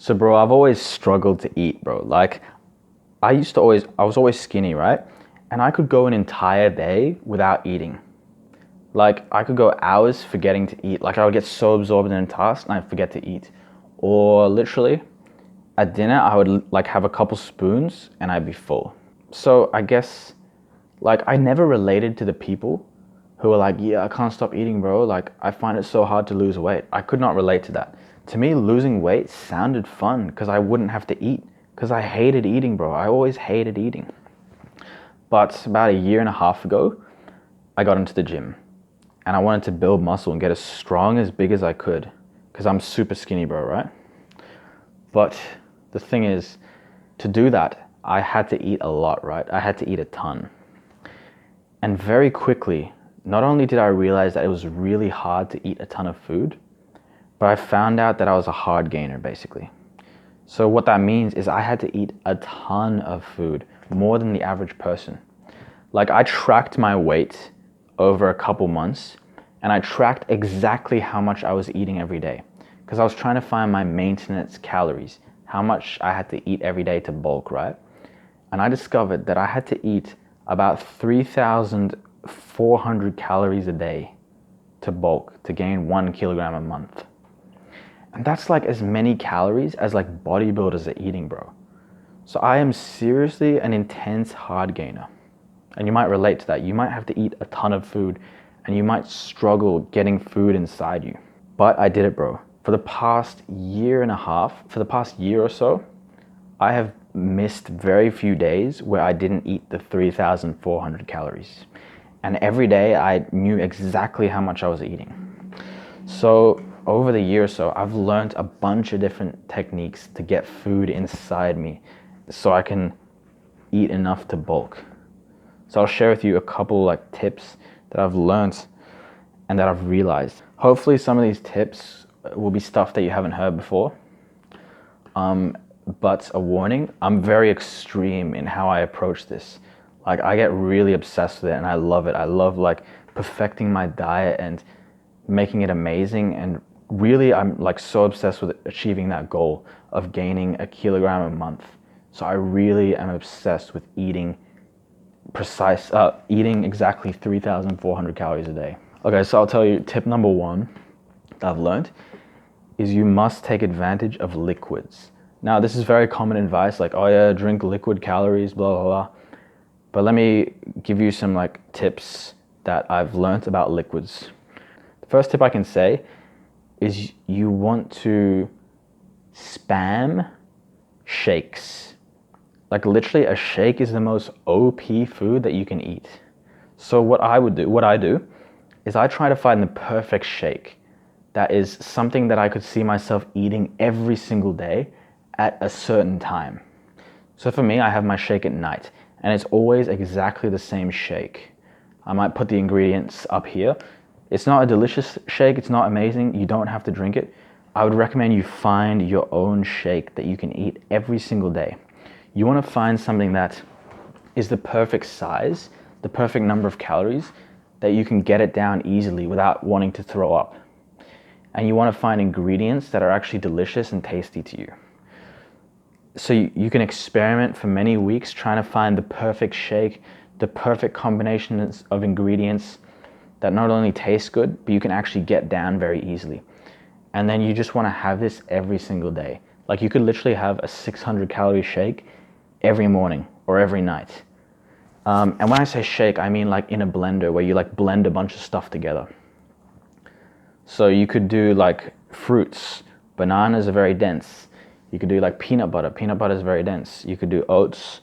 So bro, I've always struggled to eat, bro. Like I was always skinny, right? And I could go an entire day without eating. Like I could go hours forgetting to eat. Like I would get so absorbed in a task and I'd forget to eat. Or literally at dinner, I would like have a couple spoons and I'd be full. So I guess like I never related to the people who were like, yeah, I can't stop eating, bro. Like I find it so hard to lose weight. I could not relate to that. To me, losing weight sounded fun because I wouldn't have to eat. Because I hated eating, bro. I always hated eating. But about a year and a half ago, I got into the gym and I wanted to build muscle and get as strong, as big as I could because I'm super skinny, bro, right? But the thing is, to do that, I had to eat a lot, right? I had to eat a ton. And very quickly, not only did I realize that it was really hard to eat a ton of food, but I found out that I was a hard gainer, basically. So what that means is I had to eat a ton of food, more than the average person. Like I tracked my weight over a couple months and I tracked exactly how much I was eating every day because I was trying to find my maintenance calories, how much I had to eat every day to bulk, right? And I discovered that I had to eat about 3,400 calories a day to bulk, to gain 1 kilogram a month. And that's like as many calories as like bodybuilders are eating, bro. So I am seriously an intense hard gainer. And you might relate to that. You might have to eat a ton of food and you might struggle getting food inside you. But I did it, bro. For the past year and a half, for the past year or so, I have missed very few days where I didn't eat the 3,400 calories. And every day I knew exactly how much I was eating. So over the year or so, I've learned a bunch of different techniques to get food inside me so I can eat enough to bulk. So I'll share with you a couple like tips that I've learned and that I've realized. Hopefully some of these tips will be stuff that you haven't heard before. But a warning, I'm very extreme in how I approach this. Like I get really obsessed with it and I love it. I love like perfecting my diet and making it amazing, and really I'm like so obsessed with achieving that goal of gaining 1 kilogram a month. So I really am obsessed with eating exactly 3,400 calories a day. Okay, so I'll tell you tip number one that I've learned is you must take advantage of liquids. Now this is very common advice, like, oh yeah, drink liquid calories, blah, blah, blah. But let me give you some like tips that I've learned about liquids. The first tip I can say is you want to spam shakes. Like literally a shake is the most OP food that you can eat. So what I do is I try to find the perfect shake that is something that I could see myself eating every single day at a certain time. So for me, I have my shake at night and it's always exactly the same shake. I might put the ingredients up here. It's not a delicious shake, it's not amazing, you don't have to drink it. I would recommend you find your own shake that you can eat every single day. You want to find something that is the perfect size, the perfect number of calories, that you can get it down easily without wanting to throw up. And you want to find ingredients that are actually delicious and tasty to you. So you can experiment for many weeks trying to find the perfect shake, the perfect combinations of ingredients that not only taste good, but you can actually get down very easily. And then you just want to have this every single day. Like you could literally have a 600 calorie shake every morning or every night. And when I say shake, I mean like in a blender where you like blend a bunch of stuff together. So you could do like fruits. Bananas are very dense. You could do like peanut butter. Peanut butter is very dense. You could do oats,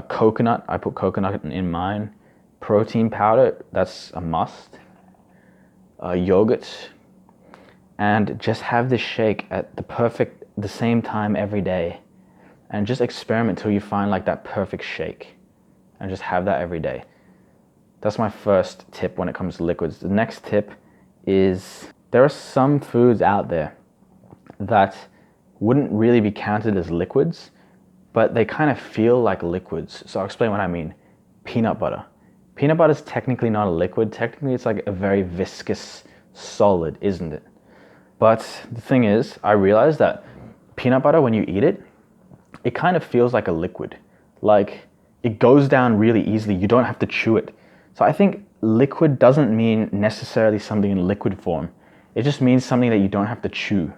coconut. I put coconut in mine. Protein powder, that's a must. Yogurt. And just have this shake at the same time every day. And just experiment till you find like that perfect shake. And just have that every day. That's my first tip when it comes to liquids. The next tip is there are some foods out there that wouldn't really be counted as liquids, but they kind of feel like liquids. So I'll explain what I mean. Peanut butter. Peanut butter is technically not a liquid. Technically it's like a very viscous solid, isn't it? But the thing is, I realized that peanut butter, when you eat it, it kind of feels like a liquid. Like it goes down really easily. You don't have to chew it. So I think liquid doesn't mean necessarily something in liquid form. It just means something that you don't have to chew.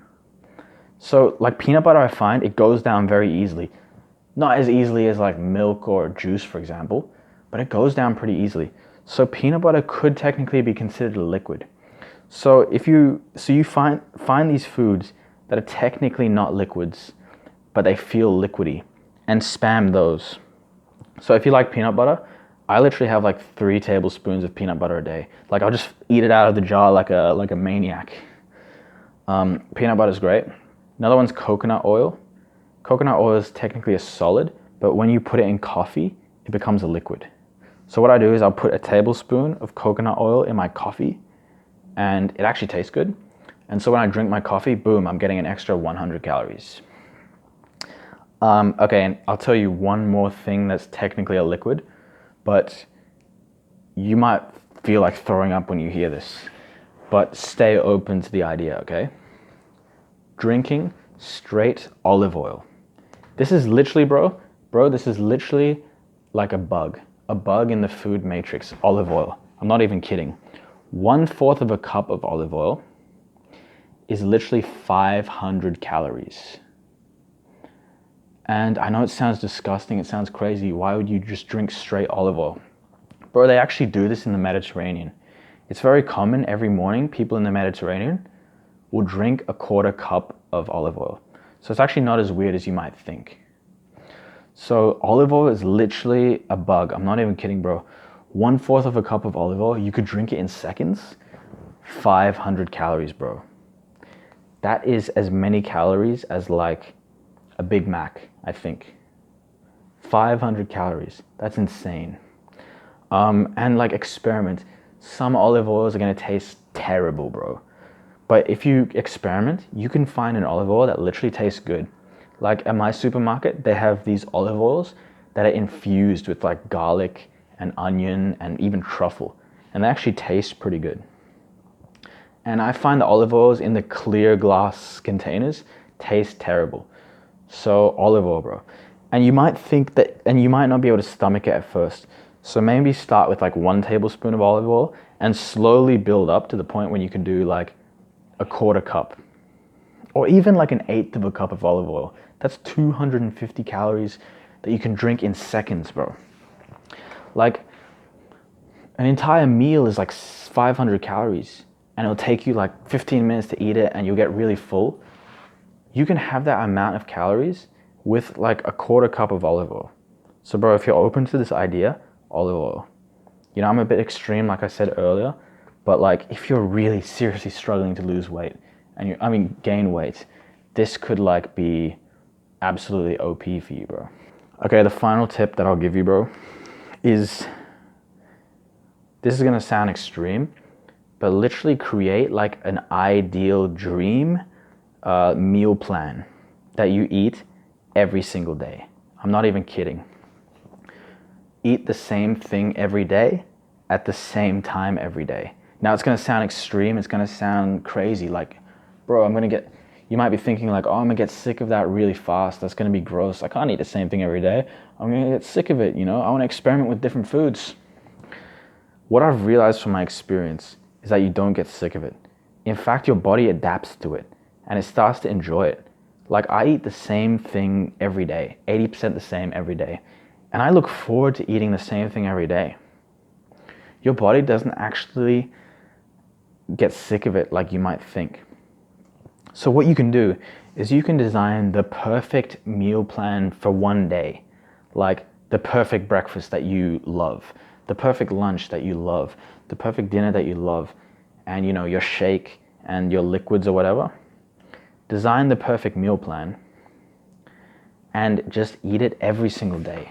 So like peanut butter, I find it goes down very easily. Not as easily as like milk or juice, for example, but it goes down pretty easily. So peanut butter could technically be considered a liquid. So you find these foods that are technically not liquids, but they feel liquidy, and spam those. So if you like peanut butter, I literally have like 3 tablespoons of peanut butter a day. Like I'll just eat it out of the jar like a maniac. Peanut butter is great. Another one's coconut oil. Coconut oil is technically a solid, but when you put it in coffee, it becomes a liquid. So what I do is I'll put a tablespoon of coconut oil in my coffee, and it actually tastes good. And so when I drink my coffee, boom, I'm getting an extra 100 calories. Okay, and I'll tell you one more thing that's technically a liquid, but you might feel like throwing up when you hear this, but stay open to the idea, okay? Drinking straight olive oil. This is literally, bro, this is literally like a bug in the food matrix, olive oil. I'm not even kidding. 1/4 of a cup of olive oil is literally 500 calories. And I know it sounds disgusting, it sounds crazy. Why would you just drink straight olive oil? Bro, they actually do this in the Mediterranean. It's very common every morning, people in the Mediterranean will drink a 1/4 cup of olive oil. So it's actually not as weird as you might think. So olive oil is literally a bug. I'm not even kidding, bro. 1/4 of a cup of olive oil, you could drink it in seconds. 500 calories, bro. That is as many calories as like a Big Mac, I think. 500 calories. That's insane. And like experiment. Some olive oils are gonna taste terrible, bro. But if you experiment, you can find an olive oil that literally tastes good. Like at my supermarket, they have these olive oils that are infused with like garlic and onion and even truffle. And they actually taste pretty good. And I find the olive oils in the clear glass containers taste terrible. So olive oil, bro. And you might think that, and you might not be able to stomach it at first. So maybe start with like 1 tablespoon of olive oil and slowly build up to the point when you can do like a 1/4 cup. Or even like 1/8 of a cup of olive oil. That's 250 calories that you can drink in seconds, bro. Like an entire meal is like 500 calories and it'll take you like 15 minutes to eat it and you'll get really full. You can have that amount of calories with like a 1/4 cup of olive oil. So bro, if you're open to this idea, olive oil. You know, I'm a bit extreme like I said earlier, but like if you're really seriously struggling to lose weight and gain weight, this could like be absolutely OP for you, bro. Okay, the final tip that I'll give you, bro, is this is gonna sound extreme, but literally create like an ideal dream meal plan that you eat every single day. I'm not even kidding. Eat the same thing every day at the same time every day. Now it's gonna sound extreme, it's gonna sound crazy, like, bro, you might be thinking like, oh, I'm gonna get sick of that really fast, that's gonna be gross, I can't eat the same thing every day, I'm gonna get sick of it, you know, I wanna experiment with different foods. What I've realized from my experience is that you don't get sick of it. In fact, your body adapts to it and it starts to enjoy it. Like I eat the same thing every day, 80% the same every day. And I look forward to eating the same thing every day. Your body doesn't actually get sick of it like you might think. So what you can do is you can design the perfect meal plan for one day. Like the perfect breakfast that you love, the perfect lunch that you love, the perfect dinner that you love, and you know, your shake and your liquids or whatever. Design the perfect meal plan and just eat it every single day.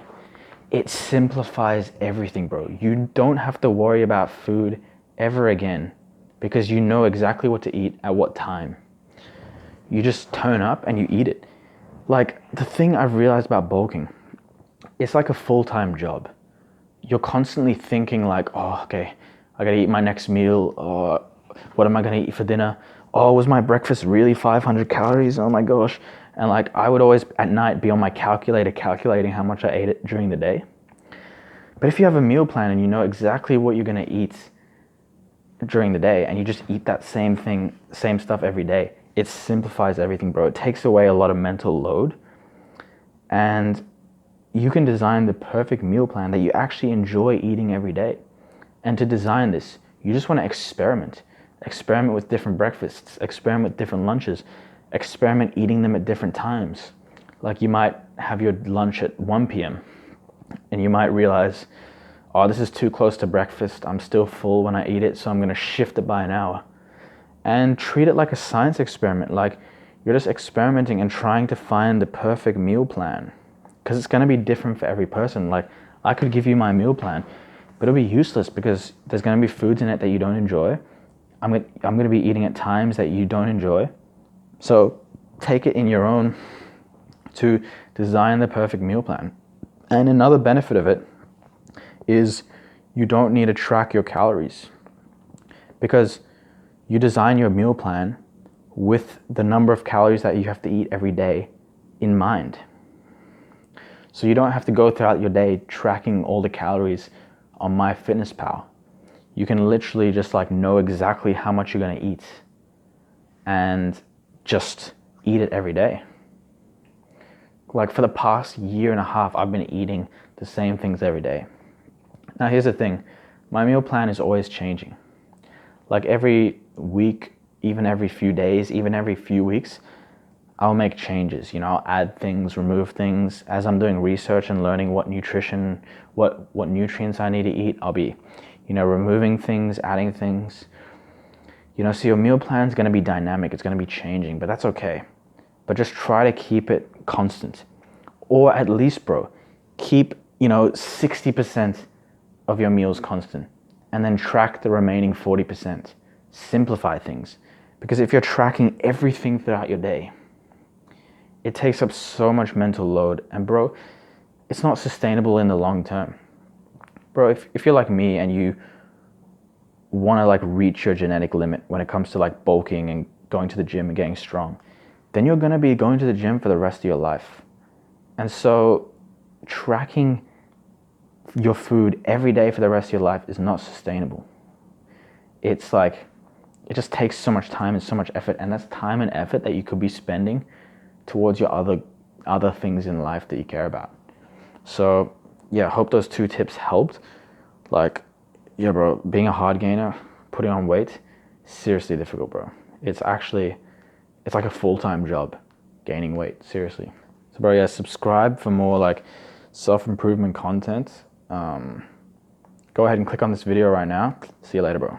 It simplifies everything, bro. You don't have to worry about food ever again because you know exactly what to eat at what time. You just turn up and you eat it. Like the thing I've realized about bulking, it's like a full-time job. You're constantly thinking like, oh, okay, I gotta eat my next meal, or what am I gonna eat for dinner? Oh, was my breakfast really 500 calories? Oh my gosh. And like I would always at night be on my calculator calculating how much I ate it during the day. But if you have a meal plan and you know exactly what you're going to eat during the day and you just eat that same thing, same stuff every day, it simplifies everything, bro. It takes away a lot of mental load, and you can design the perfect meal plan that you actually enjoy eating every day. And to design this, you just want to experiment. Experiment with different breakfasts, experiment with different lunches, experiment eating them at different times. Like you might have your lunch at 1 p.m. and you might realize, oh, this is too close to breakfast. I'm still full when I eat it, so I'm going to shift it by an hour. And treat it like a science experiment. Like you're just experimenting and trying to find the perfect meal plan. Because it's going to be different for every person. Like I could give you my meal plan, but it'll be useless because there's going to be foods in it that you don't enjoy. I'm going to be eating at times that you don't enjoy. So take it in your own to design the perfect meal plan. And another benefit of it is you don't need to track your calories, because you design your meal plan with the number of calories that you have to eat every day in mind. So you don't have to go throughout your day tracking all the calories on MyFitnessPal. You can literally just like know exactly how much you're going to eat and just eat it every day. Like for the past year and a half, I've been eating the same things every day. Now here's the thing, my meal plan is always changing. Like every week, even every few days, even every few weeks, I'll make changes. You know, I'll add things, remove things. As I'm doing research and learning what nutrition, what nutrients I need to eat, I'll be, you know, removing things, adding things. You know, so your meal plan is going to be dynamic. It's going to be changing, but that's okay. But just try to keep it constant. Or at least, bro, keep, 60% of your meals constant, and then track the remaining 40%. Simplify things. Because if you're tracking everything throughout your day, it takes up so much mental load. And bro, it's not sustainable in the long term. Bro, if you're like me and you want to like reach your genetic limit when it comes to like bulking and going to the gym and getting strong, then you're going to be going to the gym for the rest of your life. And so tracking your food every day for the rest of your life is not sustainable. It's like, it just takes so much time and so much effort, and that's time and effort that you could be spending towards your other things in life that you care about. So yeah, I hope those 2 tips helped. Like, yeah, bro, being a hard gainer, putting on weight, seriously difficult, bro. It's like a full-time job, gaining weight, seriously. So bro, yeah, subscribe for more like self-improvement content. Go ahead and click on this video right now. See you later, bro.